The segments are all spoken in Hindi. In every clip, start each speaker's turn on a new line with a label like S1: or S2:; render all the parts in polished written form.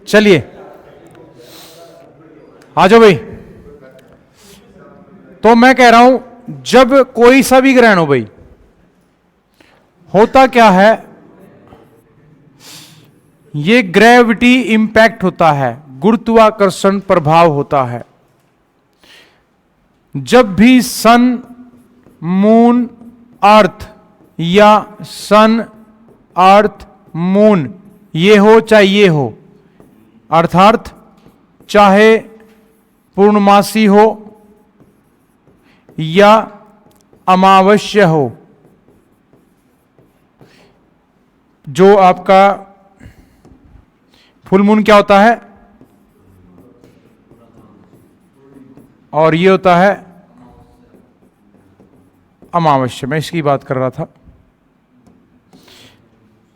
S1: चलिए आ जाओ भाई। तो मैं कह रहा हूं जब कोई सा भी ग्रहण हो भाई, होता क्या है, ये ग्रेविटी इंपैक्ट होता है, गुरुत्वाकर्षण प्रभाव होता है। जब भी सन, मून, अर्थ या सन, अर्थ, मून ये हो चाहे ये हो, अर्थात चाहे पूर्णमासी हो या अमावस्या हो, जो आपका फुल मून क्या होता है और ये होता है अमावस्या, मैं इसकी बात कर रहा था।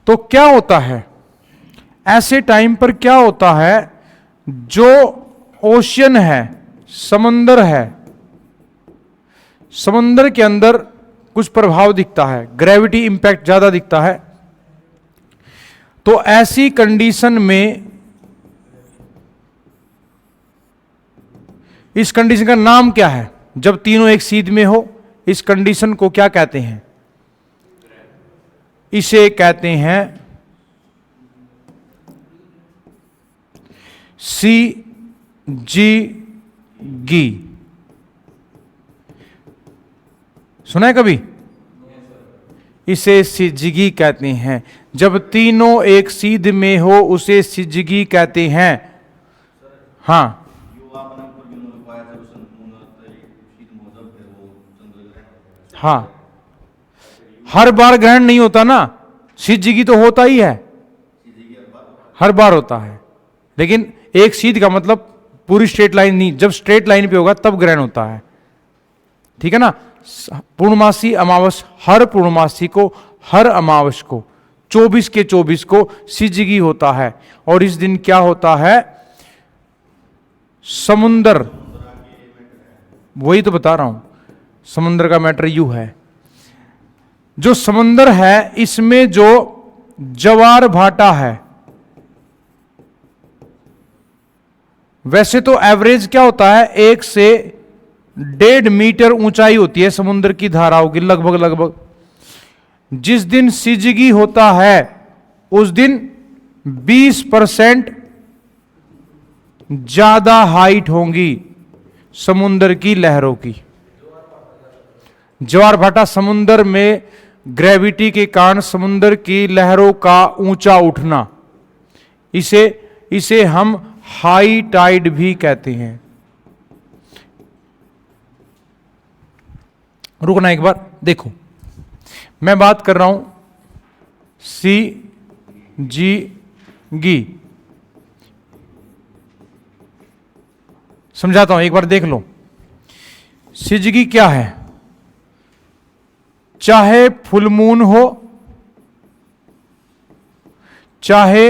S1: तो क्या होता है ऐसे टाइम पर, क्या होता है, जो ओशियन है, समंदर है, समंदर के अंदर कुछ प्रभाव दिखता है, ग्रेविटी इंपैक्ट ज्यादा दिखता है। तो ऐसी कंडीशन में, इस कंडीशन का नाम क्या है, जब तीनों एक सीध में हो, इस कंडीशन को क्या कहते हैं? इसे कहते हैं सी जी गी। सुना है कभी? इसे सिजगी कहते हैं। जब तीनों एक सीध में हो उसे सिजगी कहते हैं। हाँ, हाँ, हर बार ग्रहण नहीं होता ना, सिजगी तो होता ही है, हर बार होता है, लेकिन एक सीध का मतलब पूरी स्ट्रेट लाइन नहीं, जब स्ट्रेट लाइन पे होगा तब ग्रहण होता है, ठीक है ना। पूर्णमासी, अमावस, हर पूर्णमासी को, हर अमावस को, 24 के 24 को सिजगी होता है। और इस दिन क्या होता है, समुंदर, वही तो बता रहा हूं, समुंदर का मैटर यू है, जो समुंदर है इसमें जो ज्वार भाटा है, वैसे तो एवरेज क्या होता है, 1 से 1.5 मीटर ऊंचाई होती है समुद्र की धाराओं की, लगभग। जिस दिन सिजगी होता है उस दिन 20% ज्यादा हाइट होंगी समुद्र की लहरों की। ज्वार भाटा समुद्र में ग्रेविटी के कारण समुद्र की लहरों का ऊंचा उठना, इसे हम हाई टाइड भी कहते हैं। रुकना एक बार, देखो मैं बात कर रहा हूं सी जी गी, समझाता हूं, एक बार देख लो। सिजगी क्या है, चाहे फुल मून हो, चाहे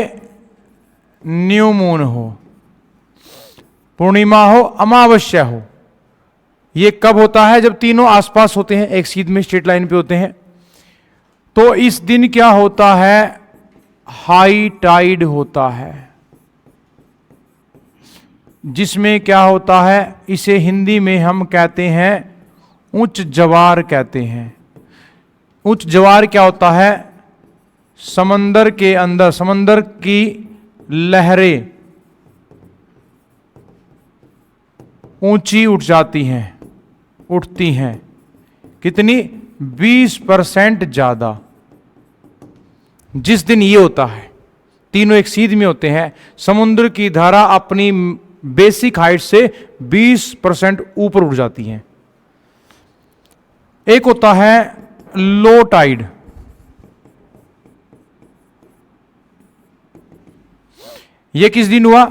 S1: न्यू मून हो, पूर्णिमा हो, अमावस्या हो, ये कब होता है, जब तीनों आसपास होते हैं, एक सीध में स्ट्रेट लाइन पे होते हैं। तो इस दिन क्या होता है, हाई टाइड होता है, जिसमें क्या होता है, इसे हिंदी में हम कहते हैं उच्च ज्वार कहते हैं। उच्च ज्वार क्या होता है, समंदर के अंदर, समंदर की लहरें ऊंची उठ जाती हैं, उठती हैं, कितनी, 20% ज्यादा। जिस दिन ये होता है, तीनों एक सीध में होते हैं, समुद्र की धारा अपनी बेसिक हाइट से 20% ऊपर उठ जाती हैं। एक होता है लो टाइड, ये किस दिन हुआ,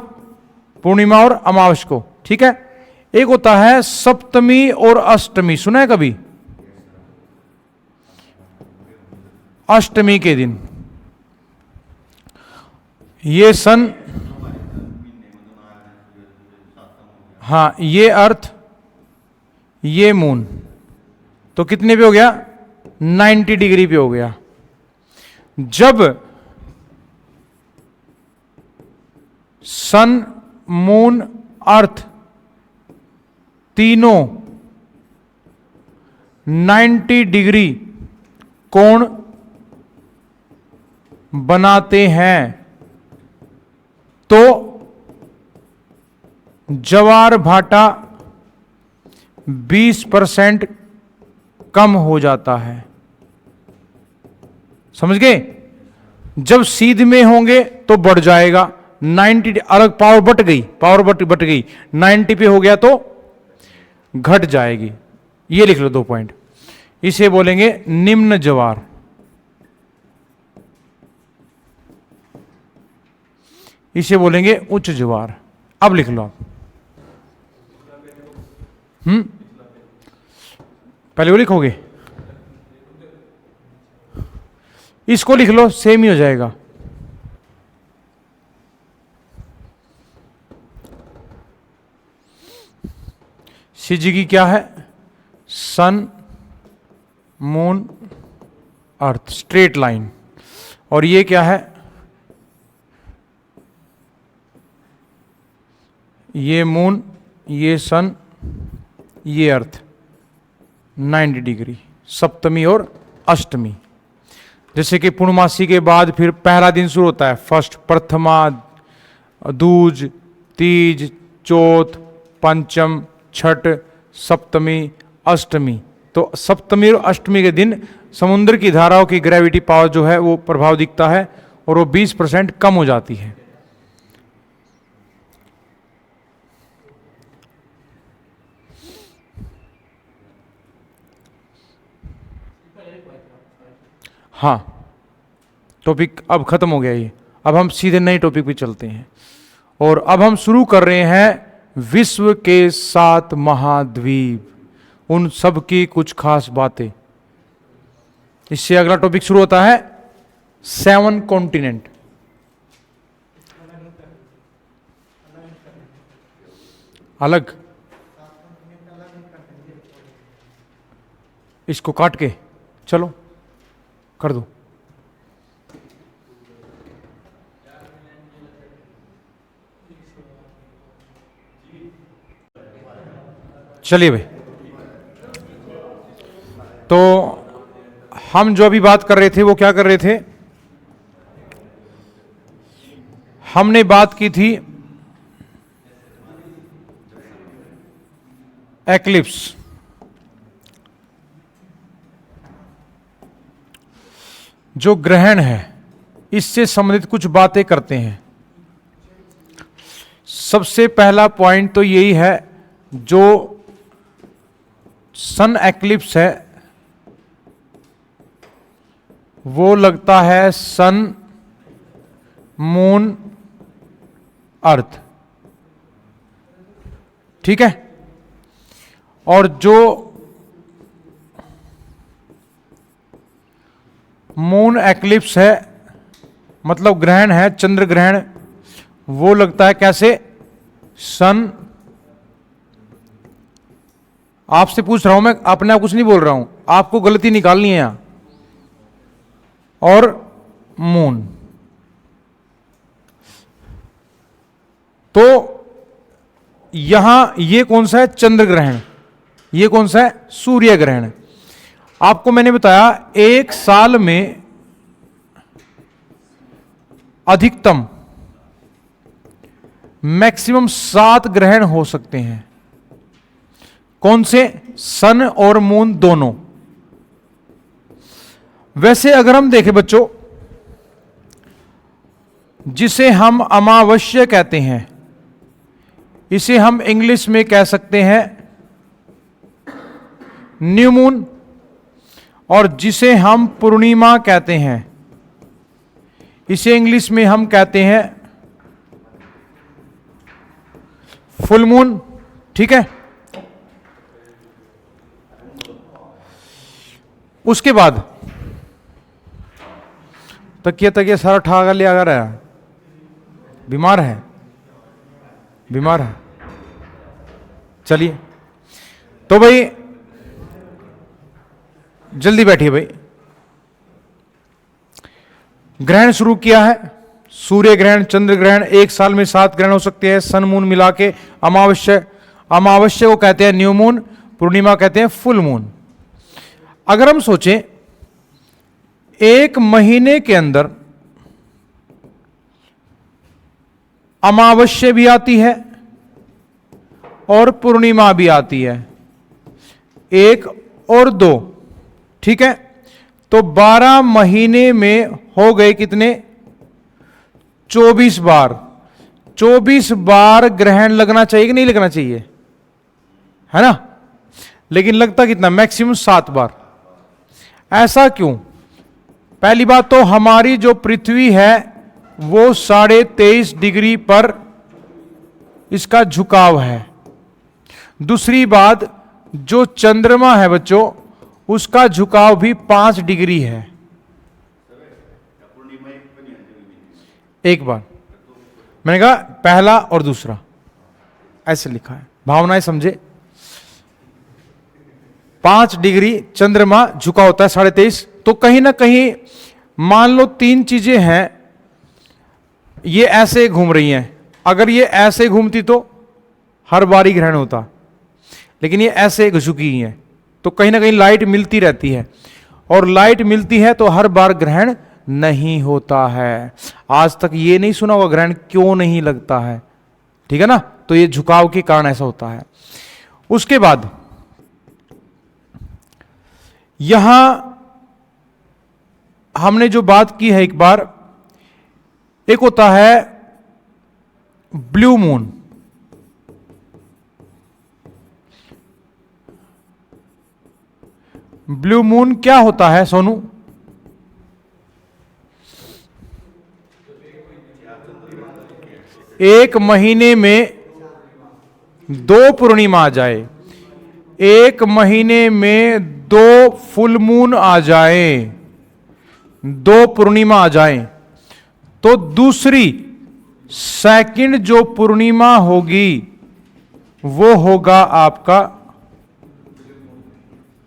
S1: पूर्णिमा और अमावस को, ठीक है। एक होता है सप्तमी और अष्टमी, सुना है कभी, अष्टमी के दिन, ये सन, हाँ, ये अर्थ, ये मून, तो कितने पे हो गया, 90 डिग्री पे हो गया। जब सन, मून, अर्थ तीनों 90 डिग्री कोण बनाते हैं तो ज्वार भाटा 20% कम हो जाता है। समझ गए? जब सीध में होंगे तो बढ़ जाएगा 90, अलग पावर बट गई, पावर बट गई, 90 पे हो गया तो घट जाएगी। ये लिख लो 2 पॉइंट। इसे बोलेंगे निम्न ज्वार, इसे बोलेंगे उच्च ज्वार। अब लिख लो आप। पहले वो लिखोगे, इसको लिख लो, सेम ही हो जाएगा। सिजिगी क्या है? सन, मून, अर्थ, स्ट्रेट लाइन। और ये क्या है? ये मून, ये सन, ये अर्थ, 90 डिग्री, सप्तमी और अष्टमी। जैसे कि पूर्णमासी के बाद फिर पहला दिन शुरू होता है, फर्स्ट, प्रथमा, दूज, तीज, चौथ, पंचम, छठ, सप्तमी, अष्टमी। तो सप्तमी और अष्टमी के दिन समुद्र की धाराओं की ग्रेविटी पावर जो है वो प्रभाव दिखता है और वो 20% कम हो जाती है। हाँ, टॉपिक अब खत्म हो गया ये। अब हम सीधे नए टॉपिक पे चलते हैं और अब हम शुरू कर रहे हैं विश्व के 7 महाद्वीप, उन सब की कुछ खास बातें। इससे अगला टॉपिक शुरू होता है 7 कॉन्टिनेंट। अलग, इसको काट के चलो कर दो। चलिए भाई, तो हम जो अभी बात कर रहे थे वो क्या कर रहे थे? हमने बात की थी एक्लिप्स। जो ग्रहण है इससे संबंधित कुछ बातें करते हैं। सबसे पहला पॉइंट तो यही है, जो सन एक्लिप्स है वो लगता है सन, मून, अर्थ। ठीक है? और जो मून एक्लिप्स है, मतलब ग्रहण है, चंद्र ग्रहण, वो लगता है कैसे? सन, आपसे पूछ रहा हूं मैं, अपने आप कुछ नहीं बोल रहा हूं, आपको गलती निकालनी है यहां, और मून। तो यहां ये कौन सा है? चंद्र ग्रहण। ये कौन सा है? सूर्य ग्रहण। आपको मैंने बताया एक साल में अधिकतम मैक्सिमम 7 ग्रहण हो सकते हैं। कौन से? सन और मून दोनों। वैसे अगर हम देखें बच्चों, जिसे हम अमावस्या कहते हैं, इसे हम इंग्लिश में कह सकते हैं न्यू मून, और जिसे हम पूर्णिमा कहते हैं इसे इंग्लिश में हम कहते हैं फुल मून। ठीक है? उसके बाद तकिया सारा ठागा ले आ रहा है, बीमार है, बीमार है। चलिए, तो भाई जल्दी बैठिए भाई। ग्रहण शुरू किया है सूर्य ग्रहण, चंद्र ग्रहण, एक साल में 7 ग्रहण हो सकते हैं सन मून मिला के। अमावस्या को कहते हैं न्यू मून, पूर्णिमा कहते हैं फुल मून। अगर हम सोचें एक महीने के अंदर अमावस्या भी आती है और पूर्णिमा भी आती है, 1 और 2, ठीक है, तो 12 महीने में हो गए कितने? 24 बार। 24 बार ग्रहण लगना चाहिए कि नहीं लगना चाहिए, है ना? लेकिन लगता कितना? मैक्सिमम 7 बार। ऐसा क्यों? पहली बात तो हमारी जो पृथ्वी है वो 23.5 डिग्री पर इसका झुकाव है। दूसरी बात, जो चंद्रमा है बच्चों, उसका झुकाव भी 5 डिग्री है। एक बार मैंने कहा पहला और दूसरा, ऐसे लिखा है, भावनाएं समझे। 5 डिग्री चंद्रमा झुका होता है 23.5। तो कहीं ना कहीं मान लो 3 चीजें हैं, ये ऐसे घूम रही हैं। अगर ये ऐसे घूमती तो हर बार ही ग्रहण होता, लेकिन ये ऐसे झुकी हैं, तो कहीं ना कहीं लाइट मिलती रहती है, और लाइट मिलती है तो हर बार ग्रहण नहीं होता है। आज तक ये नहीं सुना होगा ग्रहण क्यों नहीं लगता है, ठीक है ना? तो ये झुकाव के कारण ऐसा होता है। उसके बाद यहां हमने जो बात की है एक बार, एक होता है ब्लू मून। ब्लू मून क्या होता है सोनू? एक महीने में 2 पूर्णिमा आ जाए, एक महीने में 2 फुल मून आ जाए, 2 पूर्णिमा आ जाए, तो दूसरी सेकंड जो पूर्णिमा होगी वो होगा आपका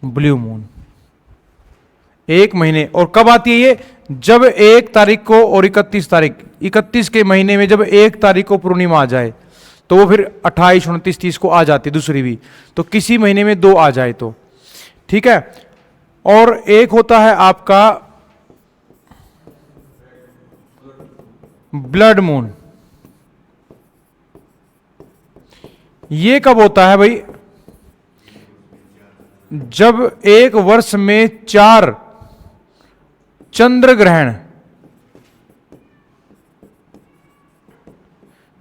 S1: ब्लू मून। एक महीने। और कब आती है ये? जब 1 तारीख को और 31 तारीख, 31 के महीने में जब 1 तारीख को पूर्णिमा आ जाए तो वो फिर 28, 29, 30 को आ जाती दूसरी भी। तो किसी महीने में 2 आ जाए तो ठीक है। और एक होता है आपका ब्लड मून। ये कब होता है भाई? जब एक वर्ष में 4 चंद्र ग्रहण,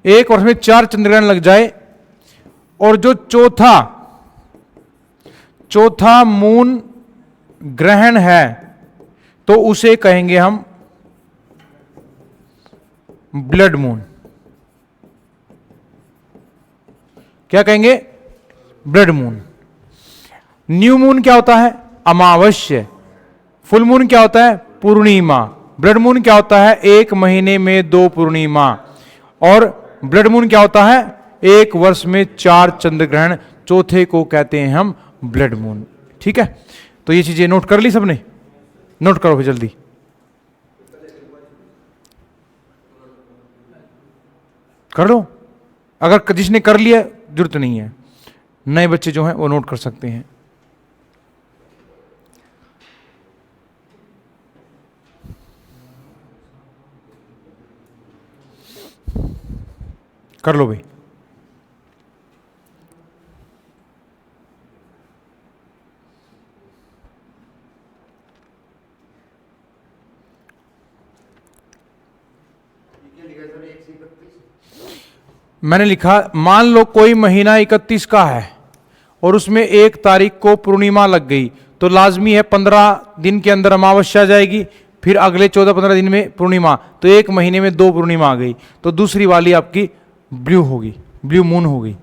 S1: एक वर्ष में 4 चंद्र ग्रहण लग जाए, और जो चौथा मून ग्रहण है तो उसे कहेंगे हम ब्लड मून। क्या कहेंगे? Blood moon. न्यू मून क्या होता है? अमावस्या। फुल मून क्या होता है? पूर्णिमा। ब्लड मून क्या होता है? 1 महीने में 2 पूर्णिमा। और ब्लड मून क्या होता है? 1 वर्ष में 4 चंद्र ग्रहण, चौथे को कहते हैं हम ब्लड मून। ठीक है, तो ये चीजें नोट कर ली सबने? नोट करो फिर जल्दी। कर लो, अगर जिसने कर लिया जरूरत नहीं है, नए बच्चे जो हैं वो नोट कर सकते हैं। कर लो भाई। मैंने लिखा, मान लो कोई महीना 31 का है और उसमें 1 तारीख को पूर्णिमा लग गई, तो लाजमी है 15 दिन के अंदर अमावस्या जाएगी, फिर अगले 14-15 दिन में पूर्णिमा, तो 1 महीने में 2 पूर्णिमा आ गई, तो दूसरी वाली आपकी ब्लू होगी, ब्लू मून होगी।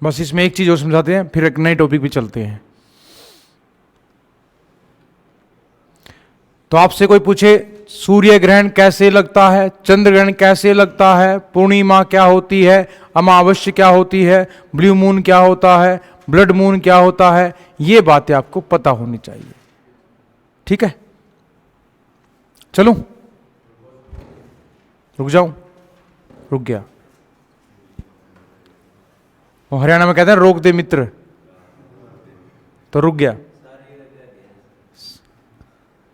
S1: बस इसमें एक चीज और समझाते हैं, फिर एक नए टॉपिक पे चलते हैं। तो आपसे कोई पूछे सूर्य ग्रहण कैसे लगता है, चंद्र ग्रहण कैसे लगता है, पूर्णिमा क्या होती है, अमावस्या क्या होती है, ब्लू मून क्या होता है, ब्लड मून क्या होता है, ये बातें आपको पता होनी चाहिए। ठीक है, चलूं? रुक जाऊं? रुक गया। और हरियाणा में कहते हैं रोक दे मित्र, तो रुक गया।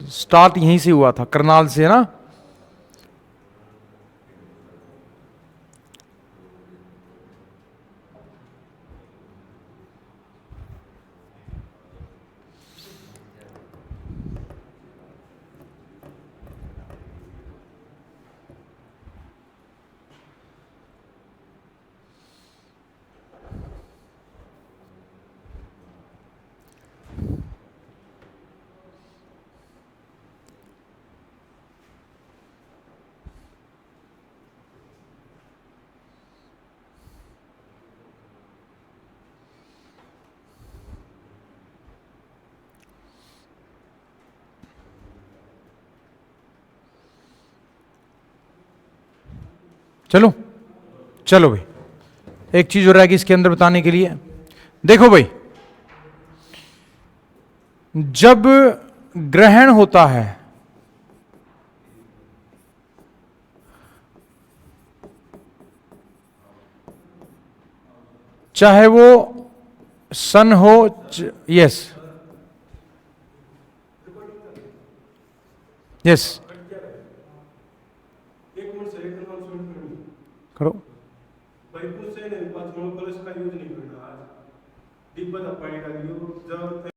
S1: स्टार्ट यहीं से हुआ था, करनाल से, है ना? चलो चलो भाई, एक चीज और रहेगी इसके अंदर बताने के लिए। देखो भाई, जब ग्रहण होता है, चाहे वो सन हो, यस यस करो
S2: भाई कुछ से नहीं, पांच कलश का यूज नहीं करना आज। डिब्बा पानी डालियो जब